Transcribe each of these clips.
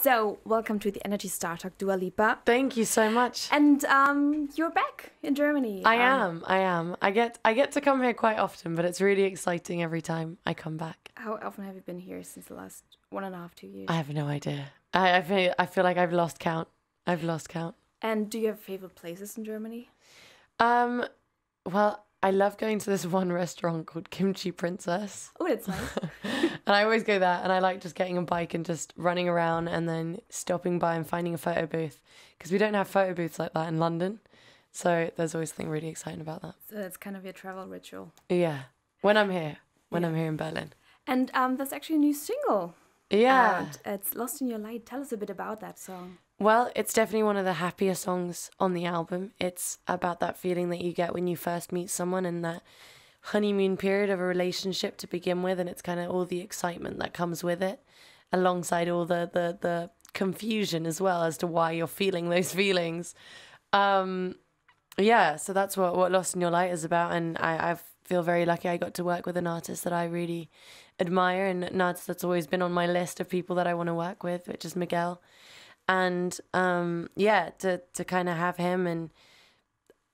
So, welcome to the Energy Star Talk, Dua Lipa. Thank you so much. And you're back in Germany. I am. I get to come here quite often, but it's really exciting every time I come back. How often have you been here since the last 1.5, 2 years? I have no idea. I feel like I've lost count. I've lost count. And do you have favorite places in Germany? Well, I love going to this one restaurant called Kimchi Princess. Oh, that's nice. And I always go there, and I like just getting a bike and just running around and then stopping by and finding a photo booth, because we don't have photo booths like that in London. So there's always something really exciting about that. So that's kind of your travel ritual. Yeah, when I'm here in Berlin. And there's actually a new single. Yeah. Out. It's Lost in Your Light. Tell us a bit about that song. Well, it's definitely one of the happier songs on the album. It's about that feeling that you get when you first meet someone and that honeymoon period of a relationship to begin with, and it's kind of all the excitement that comes with it, alongside all the confusion as well as to why you're feeling those feelings. Yeah, so that's what Lost in Your Light is about, and I feel very lucky I got to work with an artist that I really admire, and an artist that's always been on my list of people that I want to work with, which is Miguel. And yeah, to kind of have him and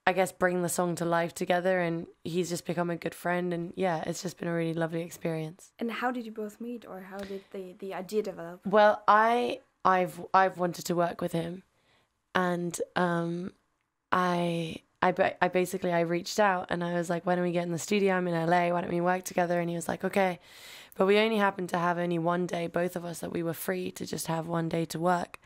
I guess bring the song to life together, and he's just become a good friend, and yeah, it's just been a really lovely experience. And how did you both meet, or how did the idea develop? Well, I've wanted to work with him, and I basically reached out and I was like, why don't we get in the studio? I'm in LA, why don't we work together? And he was like, okay. But we only happened to have only one day, both of us, that we were free to just have one day to work.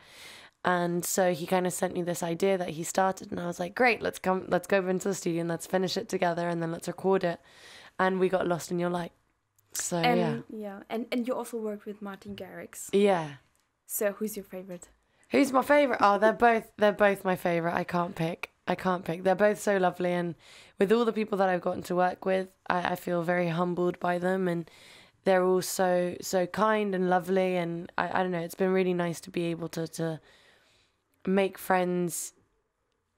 And so he kind of sent me this idea that he started, and I was like, great, let's go into the studio and let's finish it together and then let's record it. And we got Lost in Your Light. So yeah. And you also worked with Martin Garrix. Yeah. So who's your favorite? Who's my favorite? Oh, they're both my favorite. I can't pick. They're both so lovely, and with all the people that I've gotten to work with, I feel very humbled by them, and they're all so kind and lovely, and I don't know, it's been really nice to be able to make friends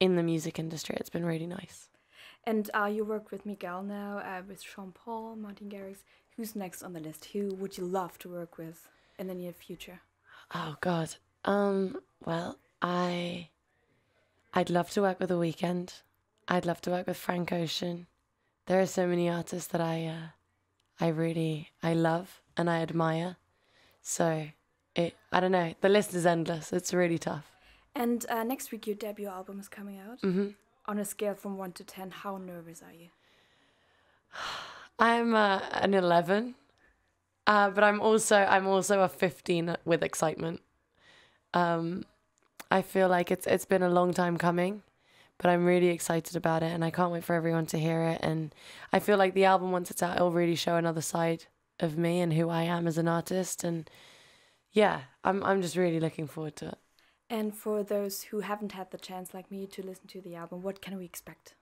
in the music industry. It's been really nice. And you work with Miguel now, with Sean Paul, Martin Garrix. Who's next on the list? Who would you love to work with in the near future? Oh God. Well, I'd love to work with The Weeknd. I'd love to work with Frank Ocean. There are so many artists that I love and I admire. So I don't know. The list is endless. It's really tough. And next week your debut album is coming out. Mm-hmm. On a scale from 1 to 10, how nervous are you? I'm an 11, but I'm also a 15 with excitement. I feel like it's been a long time coming, but I'm really excited about it, and I can't wait for everyone to hear it. And I feel like the album, once it's out, it'll really show another side of me and who I am as an artist. And yeah, I'm just really looking forward to it. And for those who haven't had the chance, like me, to listen to the album, what can we expect?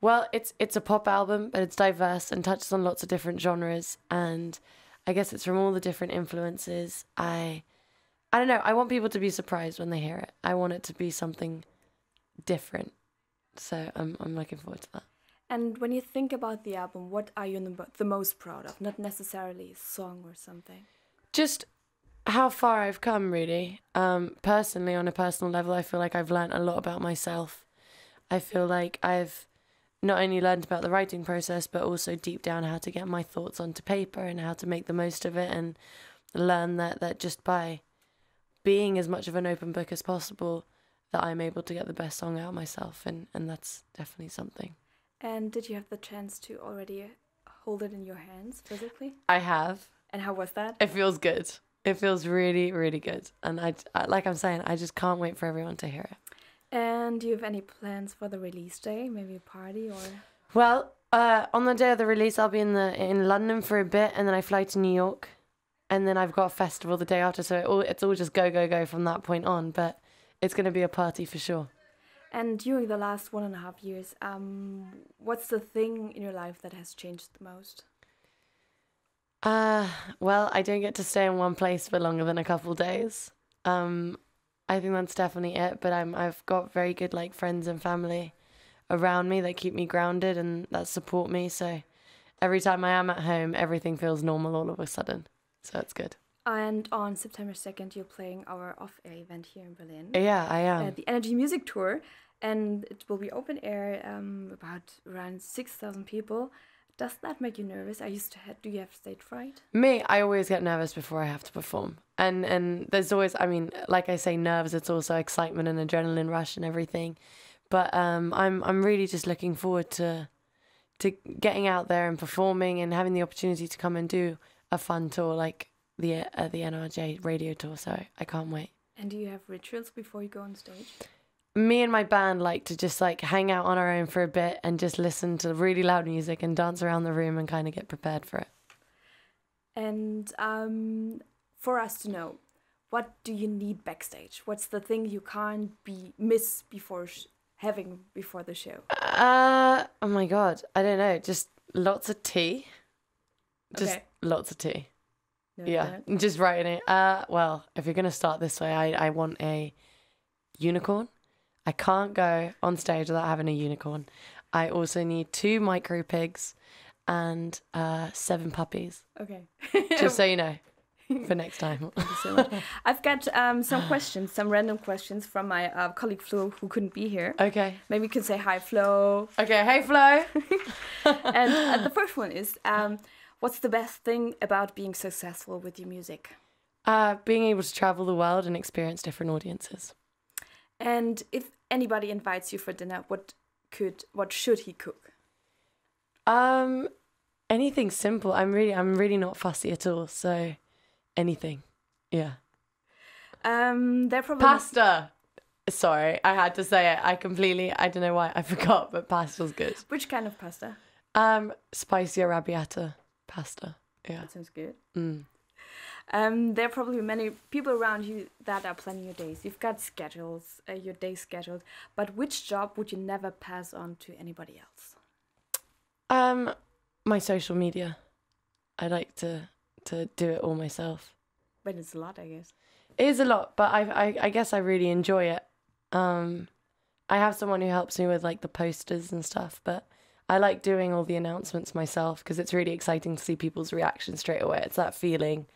Well, it's a pop album, but it's diverse and touches on lots of different genres, and I guess it's from all the different influences. I don't know. I want people to be surprised when they hear it. I want it to be something different. So I'm looking forward to that. And when you think about the album, what are you the most proud of? Not necessarily a song or something. Just how far I've come, really. Personally, on a personal level, I feel like I've learned a lot about myself. I feel like I've not only learned about the writing process, but also deep down how to get my thoughts onto paper and how to make the most of it, and learn that just by being as much of an open book as possible, that I'm able to get the best song out of myself, and that's definitely something. And did you have the chance to already hold it in your hands physically? I have. And how was that? It feels good. It feels really, really good. And I like I'm saying, I just can't wait for everyone to hear it. And do you have any plans for the release day? Maybe a party or? Well, on the day of the release, I'll be in London for a bit, and then I fly to New York. And then I've got a festival the day after, so it's all just go from that point on. But it's going to be a party for sure. And during the last 1.5 years, what's the thing in your life that has changed the most? Well, I don't get to stay in one place for longer than a couple days. I think that's definitely it. But I've got very good friends and family around me that keep me grounded and that support me. So every time I am at home, everything feels normal all of a sudden. So it's good. And on September 2nd, you're playing our off-air event here in Berlin. Yeah, I am. The Energy Music Tour. And it will be open air, about around 6,000 people. Does that make you nervous? Do you have stage fright? Me, I always get nervous before I have to perform. And there's always, I mean, like I say, nerves, it's also excitement and adrenaline rush and everything. But I'm really just looking forward to getting out there and performing and having the opportunity to come and do a fun tour like the NRJ radio tour. So I can't wait. And do you have rituals before you go on stage? Me and my band like to just like hang out on our own for a bit and just listen to really loud music and dance around the room and kind of get prepared for it. And for us to know, what do you need backstage? What's the thing you can't miss before before the show? Oh my God, I don't know. Just lots of tea. Just Okay. lots of tea. No, Yeah, no. just writing it. Well, if you're gonna start this way, I want a unicorn. I can't go on stage without having a unicorn. I also need 2 micro pigs and 7 puppies. Okay. Just so you know, for next time. Thank you so much. I've got some random questions from my colleague Flo, who couldn't be here. Okay. Maybe you could say hi, Flo. Okay. Hey, Flo. And the first one is, what's the best thing about being successful with your music? Being able to travel the world and experience different audiences. And if anybody invites you for dinner, what should he cook? Anything simple. I'm really not fussy at all. So, anything. Yeah. They're probably Pasta. Sorry, I had to say it. I don't know why I forgot, but pasta's good. Which kind of pasta? Spicy arrabbiata pasta. Yeah. That sounds good. Mm. There are probably many people around you that are planning your days. You've got schedules, your days scheduled. But which job would you never pass on to anybody else? My social media. I like to do it all myself. But it's a lot, I guess. It is a lot, but I guess I really enjoy it. I have someone who helps me with like the posters and stuff, but I like doing all the announcements myself because it's really exciting to see people's reactions straight away. It's that feeling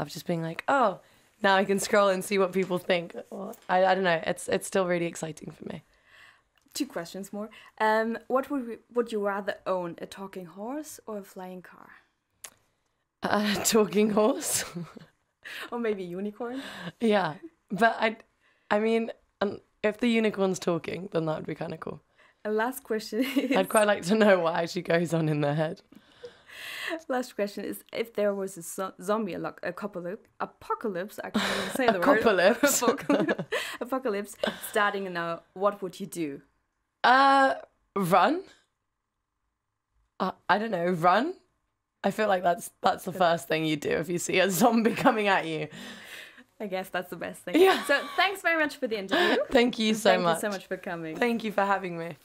of just being like, oh, now I can scroll and see what people think. I don't know. It's still really exciting for me. 2 questions more. What would you rather own, a talking horse or a flying car? Talking horse. Or maybe a unicorn? Yeah, but I mean, if the unicorn's talking, then that would be kind of cool. And last question is... I'd quite like to know what actually goes on in their head. Last question is, if there was a zombie apocalypse, I can't even say the word. Apocalypse starting now, what would you do? Run. I don't know, run. I feel like that's the first thing you do if you see a zombie coming at you. I guess that's the best thing. Yeah. So thanks very much for the interview. Thank you so much. Thank you so much for coming. Thank you for having me.